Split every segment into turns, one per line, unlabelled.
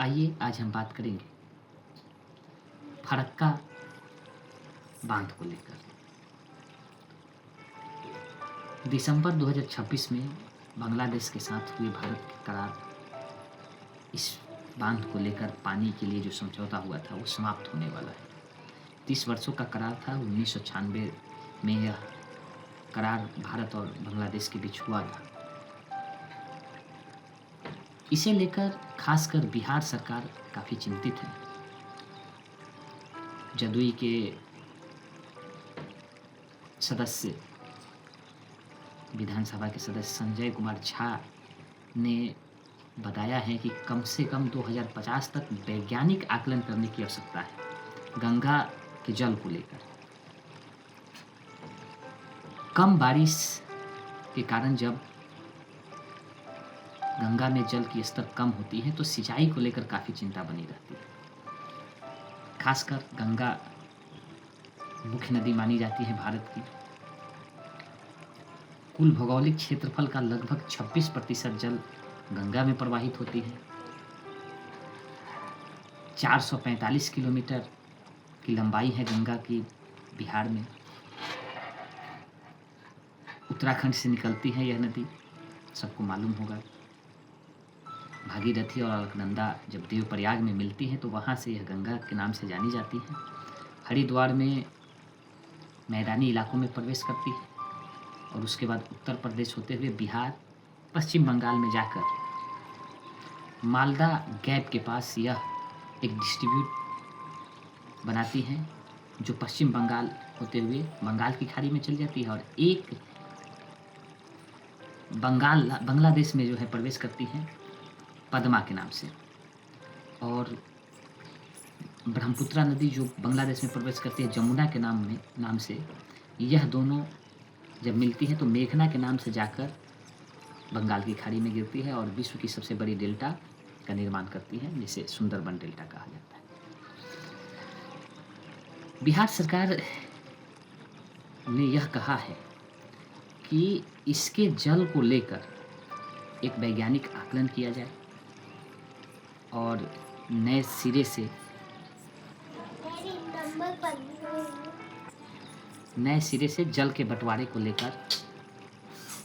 आइए आज हम बात करेंगे फरक्का बांध को लेकर। दिसंबर 2026 में बांग्लादेश के साथ हुए भारत के करार, इस बांध को लेकर पानी के लिए जो समझौता हुआ था वो समाप्त होने वाला है। 30 वर्षों का करार था। 1996 में यह करार भारत और बांग्लादेश के बीच हुआ था। इसे लेकर खासकर बिहार सरकार काफ़ी चिंतित है। जदयू के सदस्य, विधानसभा के सदस्य संजय कुमार झा ने बताया है कि कम से कम 2050 तक वैज्ञानिक आकलन करने की आवश्यकता है गंगा के जल को लेकर। कम बारिश के कारण जब गंगा में जल की स्तर कम होती है तो सिंचाई को लेकर काफ़ी चिंता बनी रहती है। खासकर गंगा मुख्य नदी मानी जाती है भारत की। कुल भौगोलिक क्षेत्रफल का लगभग 26% जल गंगा में प्रवाहित होती है। 445 किलोमीटर की लंबाई है गंगा की बिहार में। उत्तराखंड से निकलती है यह नदी, सबको मालूम होगा। भागीरथी और अलकनंदा जब देवप्रयाग में मिलती हैं तो वहाँ से यह गंगा के नाम से जानी जाती है। हरिद्वार में मैदानी इलाकों में प्रवेश करती है और उसके बाद उत्तर प्रदेश होते हुए बिहार, पश्चिम बंगाल में जाकर मालदा गैप के पास यह एक डिस्ट्रीब्यूट बनाती है जो पश्चिम बंगाल होते हुए बंगाल की खाड़ी में चली जाती है और एक बांग्लादेश में जो है प्रवेश करती है पद्मा के नाम से। और ब्रह्मपुत्रा नदी जो बांग्लादेश में प्रवेश करती है जमुना के नाम से, यह दोनों जब मिलती हैं तो मेघना के नाम से जाकर बंगाल की खाड़ी में गिरती है और विश्व की सबसे बड़ी डेल्टा का निर्माण करती है, जिसे सुंदरबन डेल्टा कहा जाता है। बिहार सरकार ने यह कहा है कि इसके जल को लेकर एक वैज्ञानिक आकलन किया जाए और नए सिरे से जल के बंटवारे को लेकर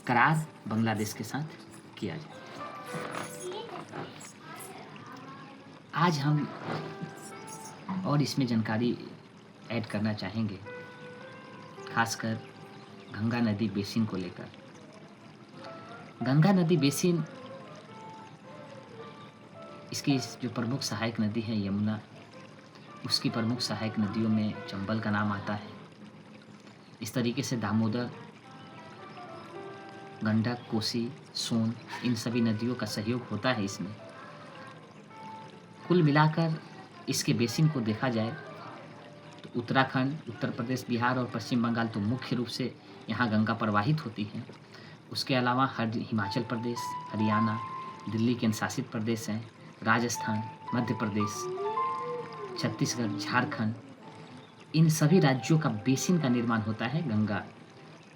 करार बांग्लादेश के साथ किया जाए। आज हम और इसमें जानकारी ऐड करना चाहेंगे, खासकर गंगा नदी बेसिन को लेकर। गंगा नदी बेसिन, इसकी जो प्रमुख सहायक नदी है यमुना, उसकी प्रमुख सहायक नदियों में चंबल का नाम आता है। इस तरीके से दामोदर, गंडक, कोसी, सोन, इन सभी नदियों का सहयोग होता है इसमें। कुल मिलाकर इसके बेसिन को देखा जाए तो उत्तराखंड, उत्तर प्रदेश, बिहार और पश्चिम बंगाल तो मुख्य रूप से यहाँ गंगा प्रवाहित होती है। उसके अलावा हिमाचल प्रदेश, हरियाणा, दिल्ली केंद्र शासित प्रदेश हैं, राजस्थान, मध्य प्रदेश, छत्तीसगढ़, झारखंड, इन सभी राज्यों का बेसिन का निर्माण होता है, गंगा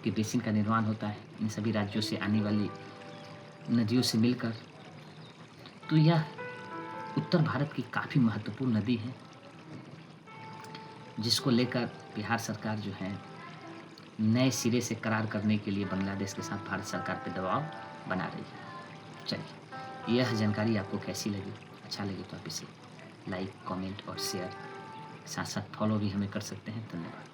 के बेसिन का निर्माण होता है इन सभी राज्यों से आने वाली नदियों से मिलकर। तो यह उत्तर भारत की काफ़ी महत्वपूर्ण नदी है, जिसको लेकर बिहार सरकार जो है नए सिरे से करार करने के लिए बांग्लादेश के साथ भारत सरकार पर दबाव बना रही है। चलिए, यह जानकारी आपको कैसी लगी? अच्छा लगे तो आप इसे लाइक, कमेंट और शेयर, साथ साथ फॉलो भी हमें कर सकते हैं। धन्यवाद।